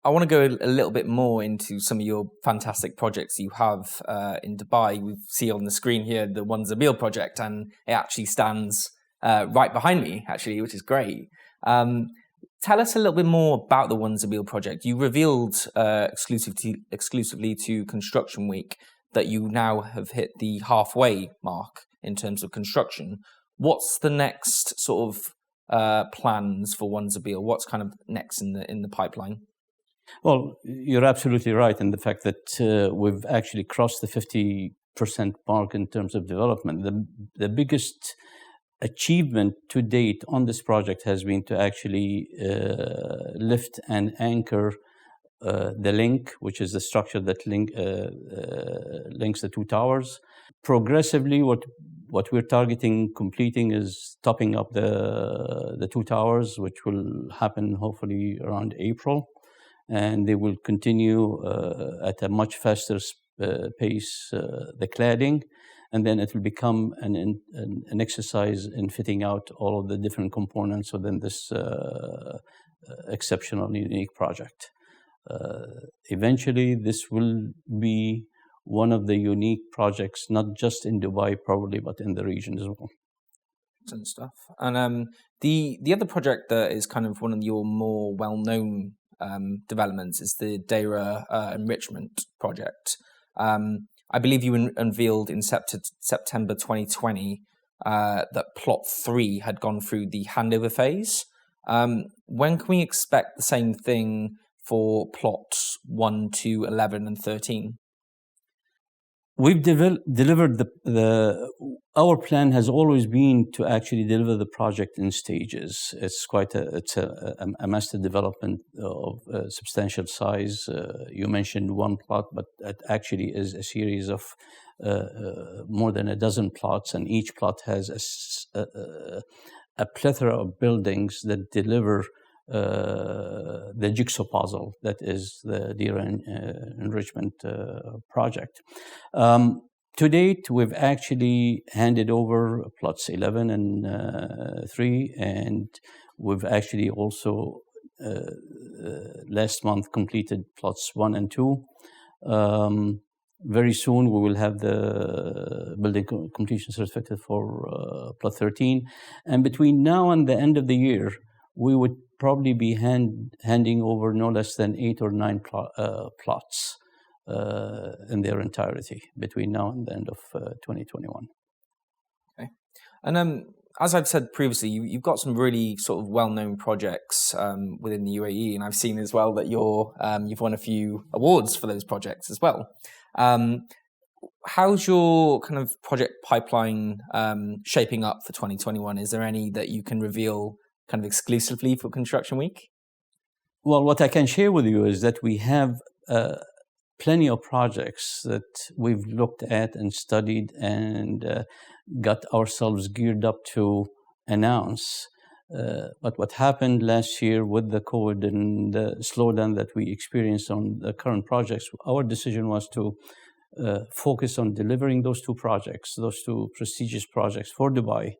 I want to go a little bit more into some of your fantastic projects you have in Dubai. We see on the screen here the One Za'abeel project, and it actually stands right behind me, actually, which is great. Tell us a little bit more about the One Za'abeel project. You revealed exclusively to Construction Week that you now have hit the halfway mark in terms of construction. What's the next sort of plans for One Za'abeel? What's kind of next in the pipeline? Well, you're absolutely right in the fact that we've actually crossed the 50% mark in terms of development. The biggest achievement to date on this project has been to actually lift and anchor the link, which is the structure that links the two towers. Progressively, what we're targeting completing is topping up the two towers, which will happen hopefully around April. And they will continue at a much faster pace, the cladding, and then it will become an exercise in fitting out all of the different components within this exceptional, unique project. Eventually, this will be one of the unique projects, not just in Dubai probably, but in the region as well. Excellent stuff. And the other project that is kind of one of your more well-known developments is the Deira Enrichment Project. I believe you unveiled in September 2020 that Plot 3 had gone through the handover phase. When can we expect the same thing for Plots 1 to 11 and 13? We've delivered our plan has always been to actually deliver the project in stages. It's a master development of substantial size. You mentioned one plot, but it actually is a series of more than a dozen plots, and each plot has a plethora of buildings that deliver the jigsaw puzzle that is the Deira Enrichment Project. To date, we've actually handed over plots 11 and 3, and we've actually also last month completed plots 1 and 2. Very soon we will have the building completion certificate for plot 13, and between now and the end of the year, we would probably be handing over no less than 8 or 9 plots in their entirety between now and the end of 2021. Okay. And as I've said previously, you've got some really sort of well-known projects within the UAE, and I've seen as well that you've won a few awards for those projects as well. How's your kind of project pipeline shaping up for 2021? Is there any that you can reveal kind of exclusively for Construction Week? Well, what I can share with you is that we have plenty of projects that we've looked at and studied and got ourselves geared up to announce. But what happened last year with the COVID and the slowdown that we experienced on the current projects, our decision was to focus on delivering those two prestigious projects for Dubai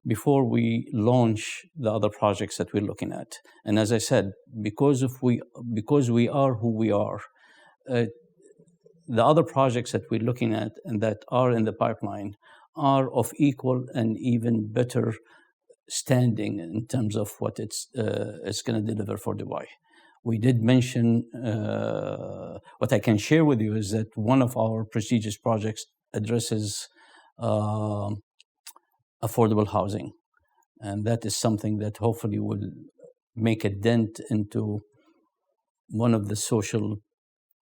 before we launch the other projects that we're looking at. And as I said, because we are who we are, the other projects that we're looking at and that are in the pipeline are of equal and even better standing in terms of what it's going to deliver for Dubai. We did mention, what I can share with you is that one of our prestigious projects addresses affordable housing. And that is something that hopefully will make a dent into one of the social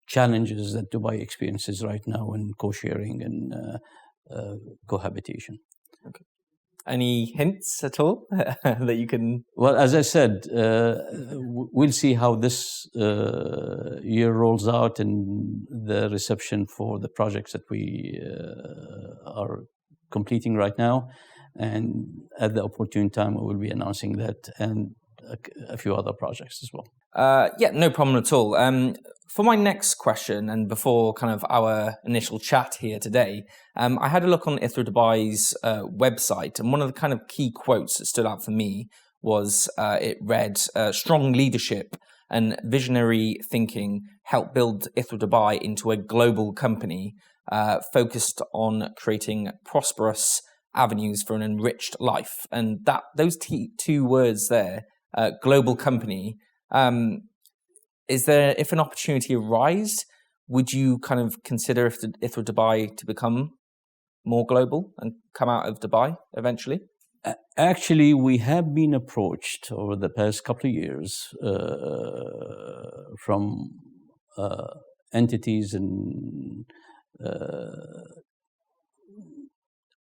challenges that Dubai experiences right now in co-sharing and cohabitation. Okay. Any hints at all that you can? Well, as I said, we'll see how this year rolls out and the reception for the projects that we are completing right now. And at the opportune time, we will be announcing that and a few other projects as well. Yeah, no problem at all. For my next question, and before kind of our initial chat here today, I had a look on Ithra Dubai's website, and one of the kind of key quotes that stood out for me was it read, strong leadership and visionary thinking helped build Ithra Dubai into a global company focused on creating prosperous avenues for an enriched life. And those two words there, global company, is there, if an opportunity arises, would you kind of consider Ithra Dubai to become more global and come out of Dubai eventually? Actually, we have been approached over the past couple of years from entities and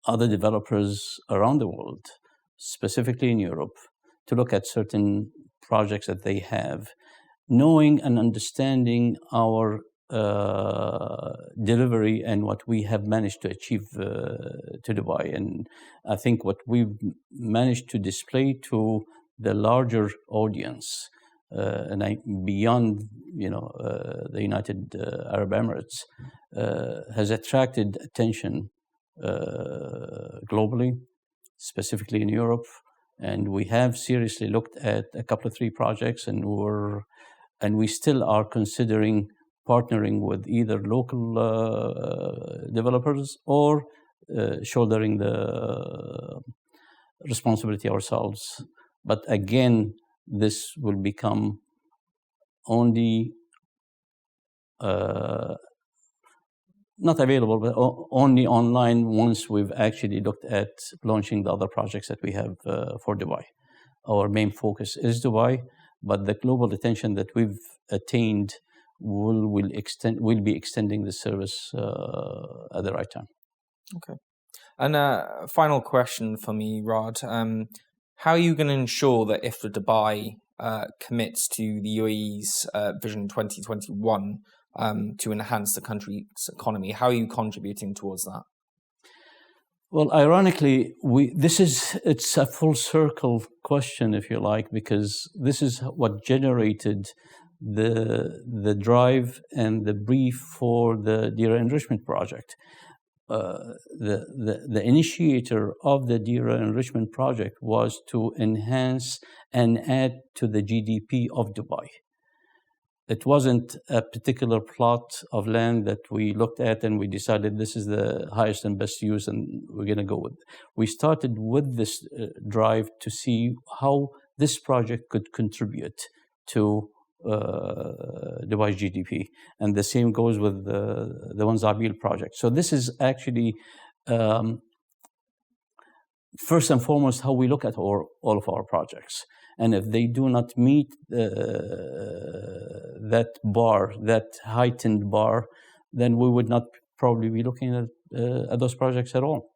other developers around the world, specifically in Europe, to look at certain projects that they have, knowing and understanding our delivery and what we have managed to achieve to Dubai. And I think what we've managed to display to the larger audience beyond, the United Arab Emirates, has attracted attention globally, specifically in Europe. And we have seriously looked at a couple of 3 projects, and we still are considering partnering with either local developers or shouldering the responsibility ourselves. But again, this will become only not available, but only online once we've actually looked at launching the other projects that we have for Dubai. Our main focus is Dubai, but the global attention that we've attained will be extending the service at the right time. Okay. And final question for me, Raad. How are you going to ensure that Ithra Dubai commits to the UAE's Vision 2021 to enhance the country's economy? How are you contributing towards that? Well, ironically, it's a full circle question, if you like, because this is what generated the drive and the brief for the Deira Enrichment Project. The initiator of the Deira Enrichment Project was to enhance and add to the GDP of Dubai. It wasn't a particular plot of land that we looked at and we decided this is the highest and best use and we're going to go with it. We started with this drive to see how this project could contribute to Dubai's GDP. And the same goes with the One Za'abeel project. So this is actually, first and foremost, how we look at all of our projects. And if they do not meet that bar, that heightened bar, then we would not probably be looking at those projects at all.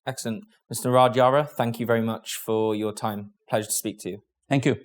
Excellent. Mr. Raad Jarrah, thank you very much for your time. Pleasure to speak to you. Thank you.